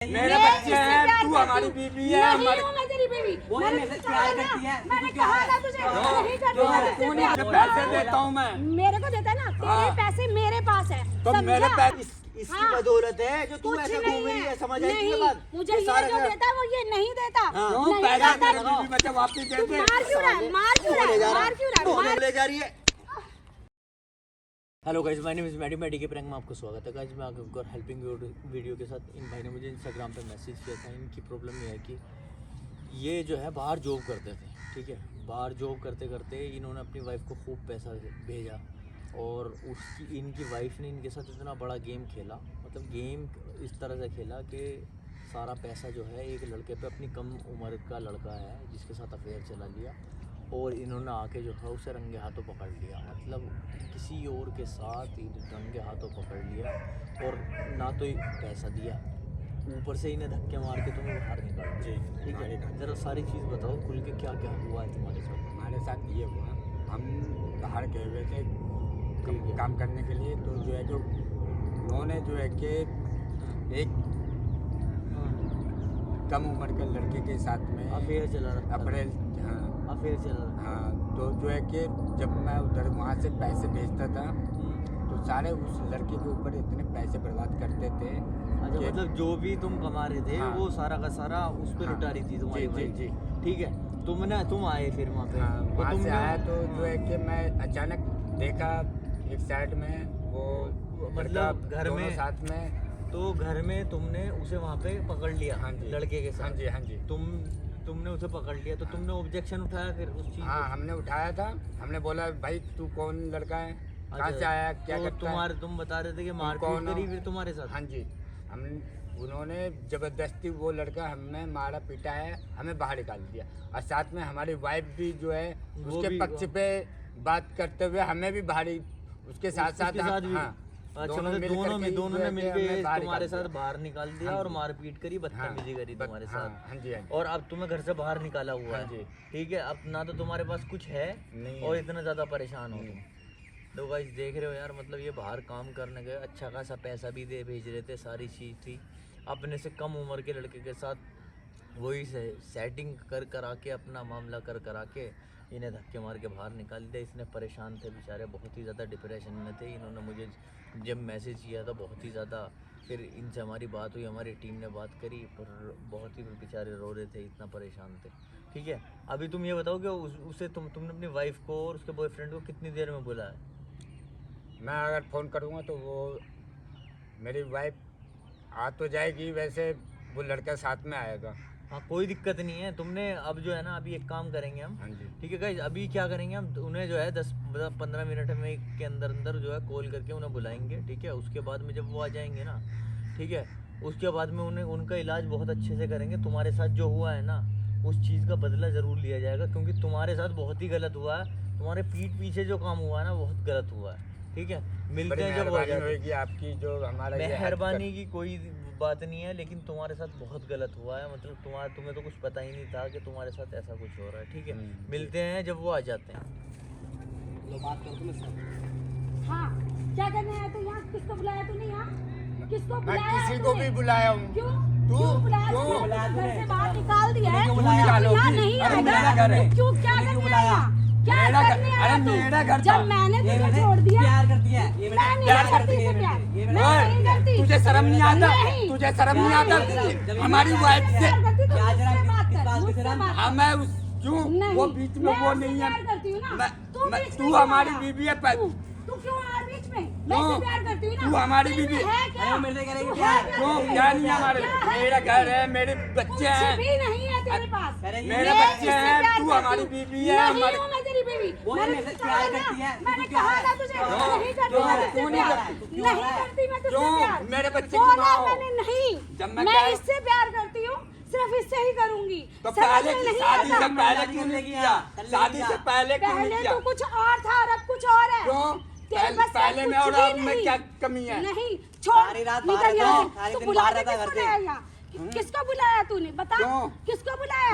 मेरे बच्चे हैं, तू हमारी बीवी है। नहीं हूँ मैं तेरी बीवी। मैंने प्यार करती है। मैंने कहा था तुझे नहीं करती है। पैसे देता हूँ मैं। मेरे को देता है ना, तेरे पैसे मेरे पास है। तो मेरे पैसे इसकी बदौलत है जो तू ऐसा घूम रही है, समझ आई तुझे बात? मुझे ये जो देता है वो ये नहीं देता। पैसा मेरे बीवी बच्चे वापस दे दे। मार क्यों रहा है? मार क्यों रहा है? मार क्यों रहा है? ले जा रही है। Hello guys, my name is Maddy के प्रैंक में आपको स्वागत है। गाइस मैं आपको हेल्पिंग वीडियो के साथ इन भाई ने मुझे इंस्टाग्राम पे मैसेज किया था। इनकी प्रॉब्लम ये है कि ये जो है बाहर जॉब करते थे, ठीक है। बाहर जॉब करते करते इन्होंने अपनी वाइफ को खूब पैसा भेजा और उसकी इनकी वाइफ ने इनके साथ इतना बड़ा गेम खेला, मतलब गेम इस तरह से खेला कि सारा पैसा जो है एक लड़के पे, अपनी कम उम्र का लड़का है जिसके साथ अफेयर चला लिया, और इन्होंने आके जो है उसे रंगे हाथों पकड़ लिया। मतलब किसी और के साथ रंगे हाथों पकड़ लिया और ना तो पैसा दिया, ऊपर से इन्हें धक्के मार के तुम्हें बाहर निकाल दिया। ठीक है, ज़रा सारी चीज़ बताओ खुल के, क्या क्या हुआ है तुम्हारे साथ? हमारे साथ ये हुआ, हम बाहर गए हुए थे काम करने के लिए। तो जो है जो उन्होंने जो है कि एक कम उम्र के लड़के के साथ में अफेयर चला रहा था। अप्रैल अफेयर चला रहा था। हाँ, तो जो है कि जब मैं उधर वहाँ से पैसे भेजता था तो सारे उस लड़के के ऊपर इतने पैसे बर्बाद करते थे। अच्छा, मतलब जो भी तुम कमा रहे थे हाँ, वो सारा का सारा उस पर लुटा रही थी तुम्हारी जी, जी, वाइफ। ठीक है, तुम आए फिर वहाँ पे। हाँ, तो वहाँ से तुमने- आया तो जो है कि मैं अचानक देखा एक साइड में वो मतलब घर दोनों में साथ में। तो घर में तुमने उसे वहाँ पे पकड़ लिया, हाँ जी, लड़के के साथ। हाँ जी, हाँ जी। तुमने उसे पकड़ लिया तो तुमने ऑब्जेक्शन उठाया फिर उस चीज? हाँ, हमने उठाया था। हमने बोला भाई तू कौन लड़का है, कहाँ से आया, क्या तो करता है? तुम बता रहे थे कि तुम मारपीट कौन हो? करी फिर तुम्हारे साथ? हाँ जी, उन्होंने ज़बरदस्ती वो लड़का हमें मारा पीटा है, हमें बाहर निकाल दिया। और साथ में हमारी वाइफ भी जो है उसके पक्ष पे बात करते हुए हमें भी बाहरी उसके साथ साथ भी? हाँ, अच्छा, मतलब दोनों ने मिलके तुम्हारे साथ बाहर निकाल दिया और मारपीट करी, बदतमीजी करी तुम्हारे साथ। हाँ जी, हाँ जी। और अब तुम्हें घर से बाहर निकाला हुआ हाँ है। जी। ठीक है, अब ना तो तुम्हारे पास कुछ है नहीं और है। इतना ज़्यादा परेशान हो तुम। तो गाइस देख रहे हो यार, मतलब ये बाहर काम करने गए, अच्छा खासा पैसा भी दे भेज रहे थे, सारी चीज़ थी। अपने से कम उम्र के लड़के के साथ वही सेटिंग कर करा के, अपना मामला कर करा के इन्हें धक्के मार के बाहर निकाल दिया। इसने परेशान थे बेचारे, बहुत ही ज़्यादा डिप्रेशन में थे। इन्होंने मुझे जब मैसेज किया था बहुत ही ज़्यादा, फिर इनसे हमारी बात हुई, हमारी टीम ने बात करी, पर बहुत ही बेचारे रो रहे थे, इतना परेशान थे। ठीक है, अभी तुम ये बताओ कि उसे तुमने अपनी वाइफ को और उसके बॉयफ्रेंड को कितनी देर में बुलाया? मैं अगर फ़ोन करूँगा तो वो मेरी वाइफ आ तो जाएगी, वैसे वो लड़का साथ में आएगा। हाँ, कोई दिक्कत नहीं है। तुमने अब जो है ना, अभी एक काम करेंगे हम। हाँ जी, ठीक है गाइस, अभी क्या करेंगे हम, उन्हें जो है 10-15 मिनट में के अंदर अंदर जो है कॉल करके उन्हें बुलाएंगे। ठीक है, उसके बाद में जब वो आ जाएंगे ना, ठीक है, उसके बाद में उन्हें उनका इलाज बहुत अच्छे से करेंगे। तुम्हारे साथ जो हुआ है ना, उस चीज़ का बदला ज़रूर लिया जाएगा, क्योंकि तुम्हारे साथ बहुत ही गलत हुआ है। तुम्हारे पीठ पीछे जो काम हुआ है ना, बहुत गलत हुआ है। ठीक है, मिलते हैं जब हो मेहरबानी जाए। होगी आपकी जो हमारा ये हेल्प मेहरबानी की कोई बात नहीं है, लेकिन तुम्हारे साथ बहुत गलत हुआ है। मतलब तुम्हें तो कुछ पता ही नहीं था कि तुम्हारे साथ ऐसा कुछ हो रहा है। ठीक है, मिलते हैं जब वो आ जाते हैं। लो बात कर तुम इससे। हाँ, क्या करने आया तू यहाँ? किसको बुलाया तूने यहाँ? किसको मैं बुलाया? किसी को भी बुलाया हूँ। क्यों? तू क्यों बुलाया? क्यों तूने? बुलाया घर तूने? से बाहर निकाल दिया है। क्यों बुलाया? तू यहाँ नहीं अरे मेरा आएगा। घर है। क्यों? क्या क्यों करने बुलाया? आया? क्या मेरा घर- करने आया अरे तू? मेरा घर था। जब मैंने ये तुझे बेटे छोड़ दिया, प्यार करती है, ये बेटे मैं नहीं प्यार करती करती इसे है, प्यार। ये मैं ओए, नहीं करती। तुझे शर्म नहीं आता? नहीं। तुझे शर्म नहीं आता? नहीं। हमारी वाइफ से प्यार करती तो क्या मुझसे जरा बात इस कर, बात की मुझसे शर्म? बात कर। हाँ, मैं उस क्यों नहीं, वो बीच में मैं वो उससे नहीं है। प्यार करती हूँ ना। तू मैं- बीच तू में क्यों हमारी आया? बीवी है। तू क्यों आया बीच में? मैं क्यों? इससे प्यार करती हूँ ना। तू हमारी तेरे में बीवी- है क्या? अरे मेरे से करेगी तू प्यार। है क्यों? तेरे क्या में? नहीं है हमारे? क्या है? मेरा घर है, मेरे बच्चे कुछ हैं, भी नहीं है तेरे पास। करेगी। मेरे मैं बच्चे इससे हैं, प्यार तू करती हमारी हूँ। बीवी है। नहीं हमारी हूँ मैं तेरी बीवी। वो मैंने मेरे से तुझसे प्यार कहा ना, करती है, तू मैंने क्यों कहा है? था तुझे क्यों? नहीं करती क्यों मैं है? तुझसे क्यों नहीं प्यार। करती? क्यों नहीं है? करती मैं तुझसे क्यों? प्यार। मेरे बच्चे की बोला माँ हो। मैंने नहीं। जब मैं मैं कह- इससे प्यार करती हूँ, सिर्फ इससे ही करूंगी। तो समझ पहले में की नहीं शादी आता? से पहले क्यों नहीं किया? शादी से पहले क्यों नहीं पहले किया? तो कुछ और था और अब कुछ और है। क्यों? तेरे पास पहले कुछ में और भी अब में नहीं। क्या कमी है? नहीं, छोड़। सारी रात बाहर निकल यहाँ रहता हूँ, से। सारी तू दिन बुला बाहर के रहता है किसको घर से। लाया यहाँ? किसको बुलाया तूने? बता। क्यों? किसको बुलाया?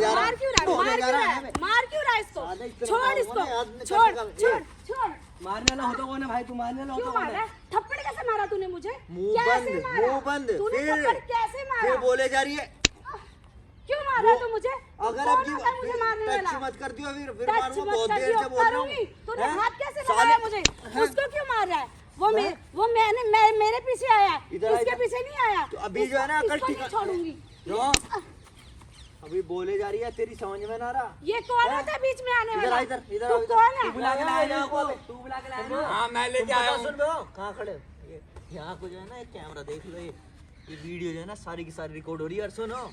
जा रहा मार क्यों रहा है? बोले मार जा क्यों रहा रहा है है? मार क्यों रहा इसको, सादा इस तरह छोड़ का इसको, होगा ना, आदमी छोड़ कैसे काम- छोड़ छोड़। मारने वाला होता कौन है भाई? तू मारने वाला क्यों होता मार कौन रहा है? है? थप्पड़ कैसे मारा तूने मुझे? मुंह कैसे बंद, मारा? मुंह बंद। तूने फिर थप्पड़ कैसे मारा? फिर बोले जा रही है। क्यों मार रहा है तू मुझे? अगर कौन अब होता है मुझे मारने टच वाला? मत कर दियो फिर टच मारूंगा। मत बहुत कर देर दियो, से बोल रहा करूंगी। हूँ। तूने हैं? हाथ कैसे साले- लगाया मुझे? हैं? उसको क्यों मार रहा है? वो हैं? मेरे पीछे आया है, इधर आ, इसके इधर। पीछे नहीं आया। तो अभी जो है ना, अगर इसको नहीं ठिका- छोड़ूंगी। जो अभी बोले जा रही है, तेरी समझ में ना रहा। ये कौन हैं? होता है बीच में आने इधर वाला? आ, इधर इधर तू आओ, इधर। कौन है? तू बुला के लाया ना आपको। तू बुला के लाया ना। हाँ मैं लेके तुम आया पता हूँ। सुन रहे हो? कहाँ खड़े हो? यहाँ को जो है ना, एक कैमरा देख लो। ये वीडियो जो है ना सारी की सारी रिकॉर्ड हो रही है। और सुनो,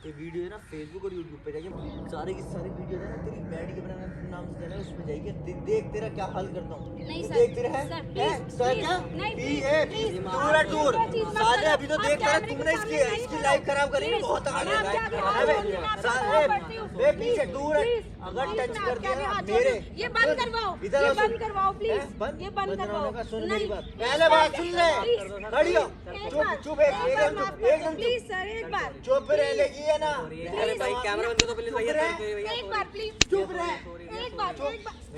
ये वीडियो है ना फेसबुक और यूट्यूब पे जाके सारी की सारी वीडियो है ना तेरी बैड के नाम से चले, उसमें जाएगी। देख तेरा क्या हाल करता हूँ। नहीं तू सर, देख तेरा है सर, हैं? प्लीज, सर प्लीज, क्या नहीं, पी प्लीज, ए प्लीज, दूर है, दूर ये चीज मत साले करो। अभी तो आप देख तेरा कैमरे के तुमने सामने इसकी नहीं इसकी करो। लाइफ खराब करी ना प्लीज, बहुत मैं तगड़ी आपके आगे है। हाथ जोड़ती हूँ, मैं आपको साले सपोर्ट करती हूँ। बे पीछे प्लीज, दूर है। प्लीज, अगर प्लीज, टच मैं कर आपके आगे दिया हाथ मेरे जोड़ती हूँ। ये बंद करवाओ, इधर ये आओ, बंद सुन। करवाओ प्लीज, हैं? बंद ये बंद करवाओ। होने का, सुन नहीं, मेरी बात। एक पहले बार, बात सुन ले। प्लीज, खड़ी हो। एक चुप बार, चुप एक बार एकदम माफ चुप कर दो, एकदम प्लीज चुप सर, एक बार चुप रहलेगी है ना। अरे भाई, कैमरा बंद करो प्लीज भैया। एक बार प्लीज चुप रह। एक बार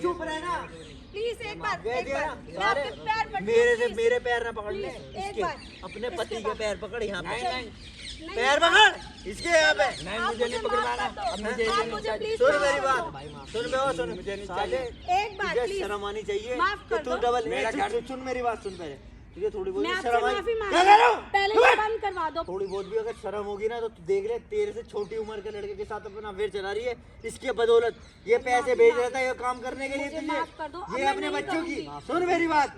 चुप रहना। प्लीज एक बार गए एक थे बार ना? मैं आपके पैर पकड़ती हूँ, मेरे से प्लीज। मेरे पैर ना पकड़ ले। प्लीज, एक इसके बार, अपने इसके पति के पास। पैर पकड़ यहाँ पे। नहीं, पैर पकड़ इसके यहाँ पे। नहीं आप मुझे नहीं माफ पकड़वाना। कर दो। अब मुझे ये आप नहीं मुझे चाहिए। प्लीज सुन माफ मेरी कर बात। दो। सुन बे सुन। मुझे नहीं साले, एक बार तुझे प्लीज शर्म आनी चाहिए। माफ कर तू दो। डबल मेरा घर- सुन मेरी बात सुन पहले। तुझे थोड़ी बहुत मैं भी आपसे शर्म आई। माफी मांग क्या कह रहा हूँ? पहले ये बंद करवा दो। थोड़ी बहुत भी अगर शर्म होगी ना तो तू देख ले, तेरे से छोटी उम्र के लड़के के साथ अपना अफेयर चला रही है। इसकी बदौलत ये पैसे भेज रहा था ये काम करने के लिए मुझे तुझे। माफ कर दो, अब ये मैं अपने नहीं बच्चों की करूंगी। सुन मेरी बात।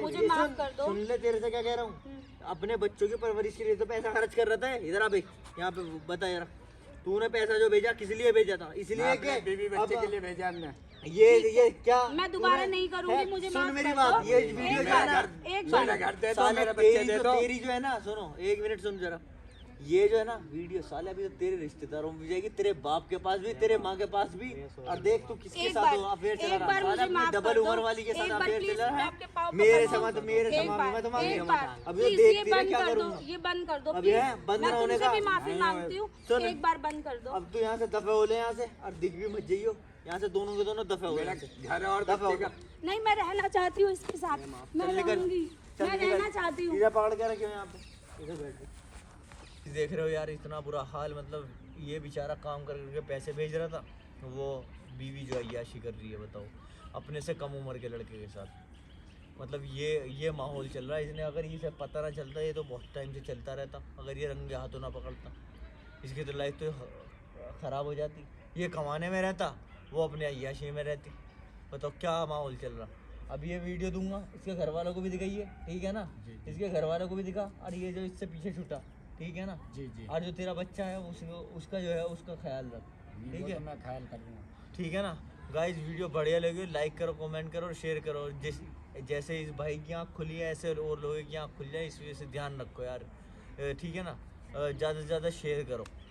मुझे ये माफ सुन- कर दो। सुन ले, तेरे से क्या कह रहा हूँ। अपने बच्चों की परवरिश के लिए तो पैसा खर्च कर रहा था। इधर आ भाई, यहाँ पे बता यार, तूने पैसा जो भेजा किस लिए भेजा था? इसलिए अपने बीवी बच्चे अब के लिए भेजा हमने। ये क्या मैं दोबारा तूने- नहीं करूंगी, है, मुझे सुन माफ मेरी कर बात। दो। ये एक वीडियो जो बार, है ना, एक सुन, बार। घर दे दो, साले मेरे बच्चे तेरी दे जो दो। तेरी जो है ना, सुनो एक मिनट सुन जरा। ये जो है ना वीडियो साले अभी तो तेरे रिश्तेदारों में भी जाएगी, तेरे बाप के पास भी, तेरे माँ के पास भी। और देख तू किसके एक साथ बार- अफेयर चला एक रहा बार है। मुझे अपनी माफ डबल कर दो। उम्र वाली के एक साथ बार अफेयर प्लीज, चला मैं रहा आपके पाँव है। मेरे पकड़ती समझ हूँ। मेरे एक समाज बार, में तो मांग एक लिया। बार, अभी तो प्लीज, देख ये तेरे बंद क्या कर दो, करूँगा। ये बंद कर दो अभी प्लीज। है, बंद मैं ना होने तुमसे का। भी माफी नहीं, मांगती हूँ, सुन। एक बार बंद कर दो। अब तू यहाँ से दफे हो ले, यहाँ से और दिख भी मत जाइयो। यहाँ से दोनों के दोनों दफे हो मेरा गए। घर और दफा हो बच्चे का गए। नहीं, मैं रहना चाहती हूँ इसके साथ, मैं चल निकल, रहूंगी, चल मैं निकल। रहना चाहती हूँ। इधर पकड़ के रखे यहाँ पे, इधर बैठ। देख रहे हो यार, इतना बुरा हाल। मतलब ये बेचारा काम कर करके पैसे भेज रहा था, वो बीवी जो अय्याशी कर रही है। बताओ, अपने से कम उम्र के लड़के के साथ। मतलब ये माहौल चल रहा है। इसने अगर इसे पता ना चलता, ये तो बहुत टाइम से चलता रहता। अगर ये रंगे हाथों ना पकड़ता, इसकी तो लाइफ तो ख़राब हो जाती। ये कमाने में रहता, वो अपने अय्याशी में रहती। बताओ क्या माहौल चल रहा। अब ये वीडियो दूंगा, इसके घर वालों को भी दिखाइए, ठीक है ना? इसके घर वालों को भी दिखा। और ये जो इससे पीछे छूटा, ठीक है ना? जी जी। और जो तेरा बच्चा है उसका जो है उसका ख्याल रख, ठीक वो है? तो मैं ख्याल करूँगा। ठीक है ना गाइस? वीडियो बढ़िया लगे लाइक करो, कमेंट करो और शेयर करो। और जैसे इस भाई की आँख खुली है, ऐसे और लोगों की आँख खुल जाए, इस वजह से ध्यान रखो यार, ठीक है ना? ज़्यादा से ज़्यादा शेयर करो।